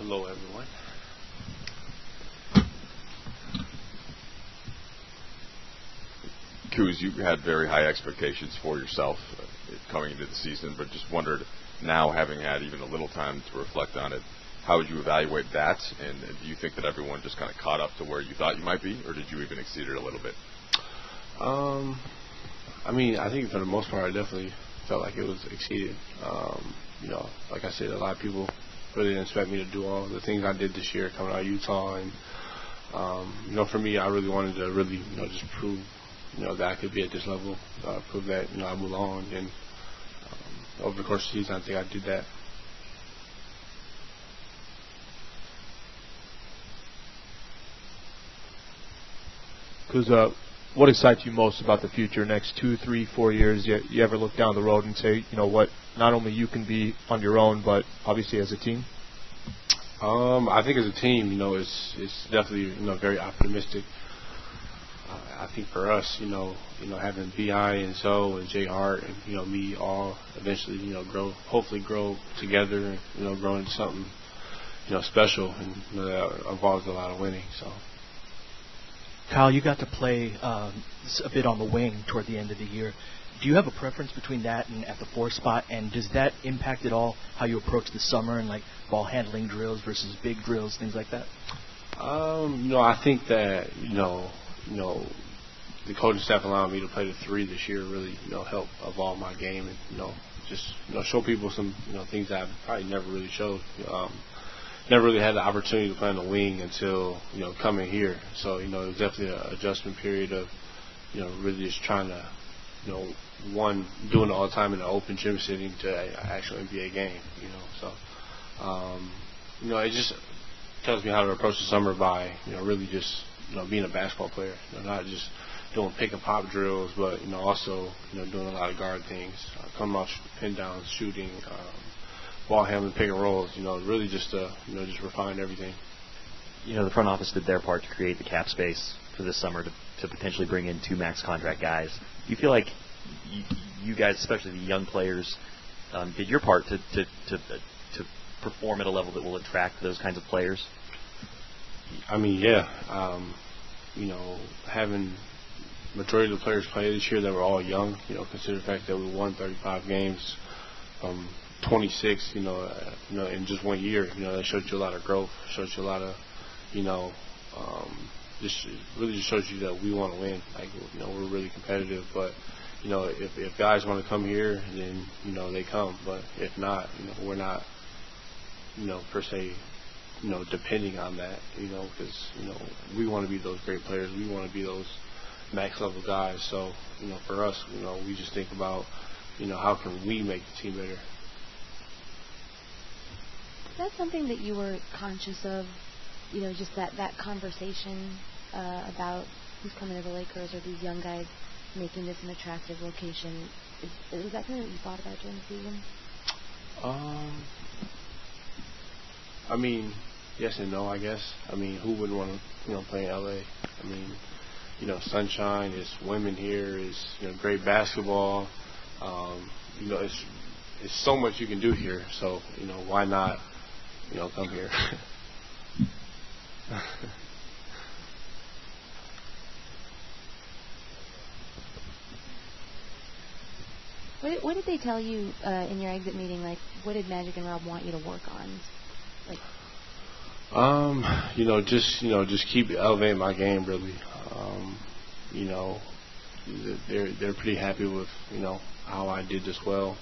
Hello, everyone. Kuz, you had very high expectations for yourself coming into the season, but just wondered now, having had even a little time to reflect on it, how would you evaluate that? And do you think that everyone just kind of caught up to where you thought you might be, or did you even exceed it a little bit? I think for the most part, I definitely felt like it was exceeded. Like I said, a lot of people really didn't expect me to do all the things I did this year coming out of Utah. And, for me, I really wanted to really, just prove, that I could be at this level, prove that, I belonged. And over the course of the season, I think I did that. Kuzma, what excites you most about the future, next 2, 3, 4 years? You ever look down the road and say, what, not only you can be on your own, but obviously as a team? I think as a team, it's definitely, very optimistic. I think for us, having B.I. and Zoe and Jay Hart and, me all eventually, hopefully grow together and, grow into something, special and that involves a lot of winning, so. Kyle, you got to play a bit on the wing toward the end of the year. Do you have a preference between that and at the 4 spot, and does that impact at all how you approach the summer and like ball handling drills versus big drills, things like that? I think that the coaching staff allowing me to play the 3 this year really helped evolve my game and just show people some things that I probably never really showed. Never really had the opportunity to play on the wing until coming here. So it was definitely an adjustment period of really just trying to doing it all the time in an open gym setting to actual NBA game. So it just tells me how to approach the summer by really just being a basketball player, not just doing pick and pop drills, but also doing a lot of guard things, coming off pin downs, shooting. Ball handling, pick and rolls, really just just refine everything. The front office did their part to create the cap space for this summer to potentially bring in 2 max contract guys. Do you feel like you guys, especially the young players, did your part to perform at a level that will attract those kinds of players? Yeah. Having majority of the players play this year that were all young, consider the fact that we won 35 games. 26, in just 1 year, that showed you a lot of growth, showed you a lot of, just really just shows you that we want to win. Like, we're really competitive, but, if guys want to come here, then, they come. But if not, we're not, per se, depending on that, because, we want to be those great players. We want to be those max level guys. So, for us, we just think about, how can we make the team better. Is that something that you were conscious of, just that conversation about who's coming to the Lakers or these young guys making this an attractive location? Is that something that you thought about during the season? Yes and no, I guess. Who wouldn't want to, play in L.A.? Sunshine, it's women here, it's, great basketball. It's so much you can do here. So, why not, come here? What did they tell you in your exit meeting? Like, what did Magic and Rob want you to work on? Like, just keep elevating my game. Really, they're pretty happy with how I did this well,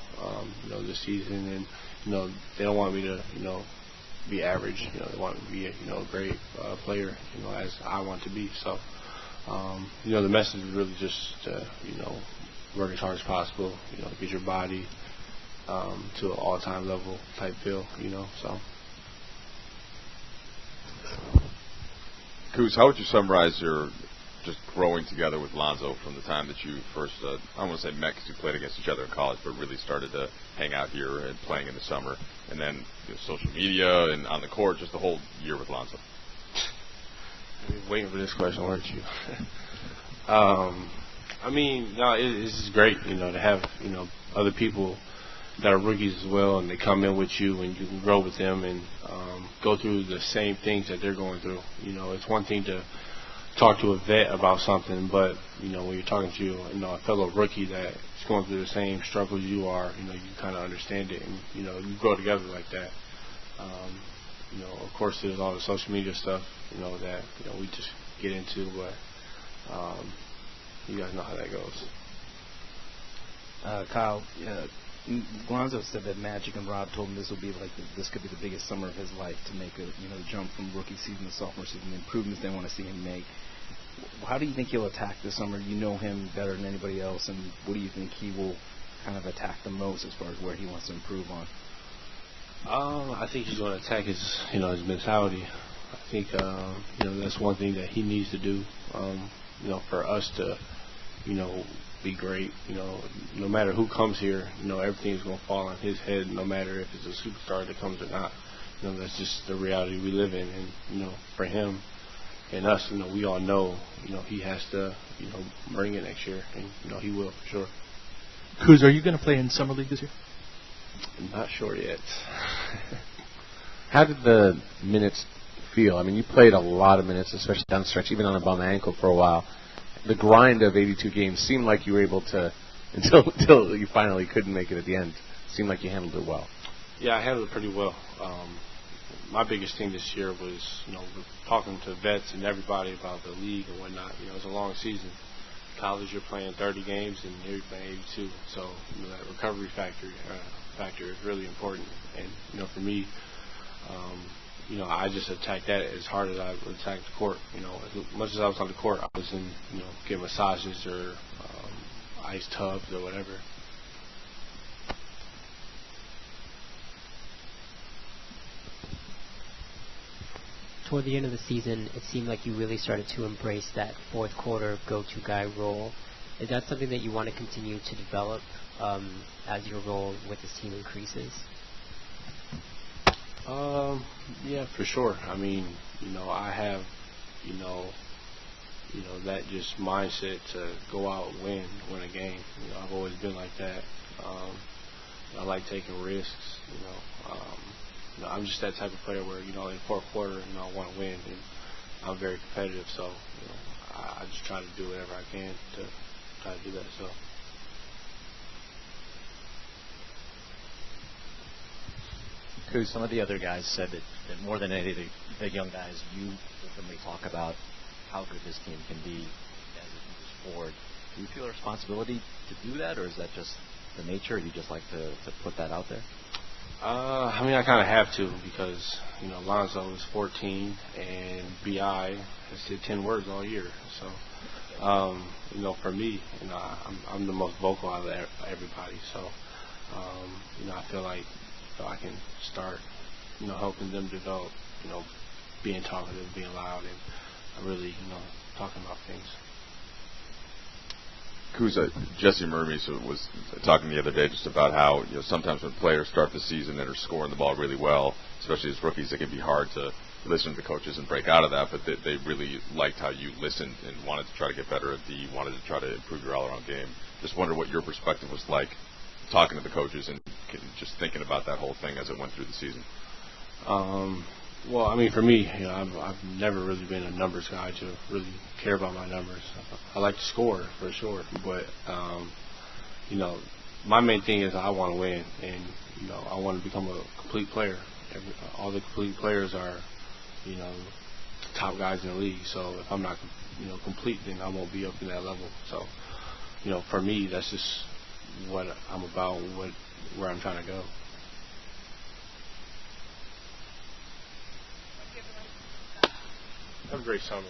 this season, and they don't want me to be average. They want me to be a great player, as I want to be. So, the message is really just to work as hard as possible. Get your body to an all-time level type feel. So. Kuz, how would you summarize your just growing together with Lonzo from the time that you first, I don't want to say met because you played against each other in college, but really started to hang out here and playing in the summer, and then social media and on the court, just the whole year with Lonzo? Waiting for this question, weren't you? It's just great, to have, other people that are rookies as well, and they come in with you and you can grow with them, and go through the same things that they're going through. It's one thing to talk to a vet about something, but when you're talking to a fellow rookie that's going through the same struggles you are, you kind of understand it, and you grow together like that. Of course, there's all the social media stuff, that we just get into, but you guys know how that goes. Kyle, Lonzo said that Magic and Rob told him this could be the biggest summer of his life to make a jump from rookie season to sophomore season, the improvements they want to see him make. How do you think he'll attack this summer? You know him better than anybody else, and what do you think he will kind of attack the most as far as where he wants to improve on? I think he's going to attack his mentality. I think that's one thing that he needs to do. For us to be great. No matter who comes here, everything's going to fall on his head, no matter if it's a superstar that comes or not. That's just the reality we live in. And, for him and us, we all know, he has to, bring it next year. And, he will for sure. Kuz, are you going to play in Summer League this year? I'm not sure yet. How did the minutes feel? I mean, you played a lot of minutes, especially down the stretch, even on a bum ankle for a while. The grind of 82 games seemed like you were able to, until you finally couldn't make it at the end, seemed like you handled it well. Yeah, I handled it pretty well. My biggest thing this year was, talking to vets and everybody about the league and whatnot. It was a long season. College, you're playing 30 games, and here you're playing 82. So, that recovery factor is really important. And, for me, I just attacked that as hard as I would attack the court. As much as I was on the court, I was in, getting massages or ice tubs or whatever. Toward the end of the season, it seemed like you really started to embrace that fourth quarter go-to guy role. Is that something that you want to continue to develop as your role with this team increases? Yeah, for sure. I mean, I have, that just mindset to go out and win a game. I've always been like that. I like taking risks. I'm just that type of player where, in the fourth quarter, I want to win, and I'm very competitive. So, I just try to do whatever I can to try to do that. So. Kuz, some of the other guys said that more than any of the young guys, you openly talk about how good this team can be as it moves forward. Do you feel a responsibility to do that, or is that just the nature? Or you just like to put that out there? I mean, I kind of have to because, Lonzo is 14 and B.I. has said 10 words all year. So, for me, I'm the most vocal out of everybody. So, I feel like I can start, helping them develop, being talkative, being loud, and really, talking about things. Kuzma, Jesse Murray was talking the other day just about how sometimes when players start the season and are scoring the ball really well, especially as rookies, it can be hard to listen to coaches and break out of that. But they really liked how you listened and wanted to try to get better at D, wanted to try to improve your all-around game. Just wondered what your perspective was like talking to the coaches and just thinking about that whole thing as it went through the season. Well, I mean, for me, I've never really been a numbers guy to really care about my numbers. I like to score for sure, but my main thing is I want to win, and I want to become a complete player. All the complete players are, the top guys in the league. So if I'm not, complete, then I won't be up in that level. So, for me, that's just what I'm about, where I'm trying to go. Have a great summer.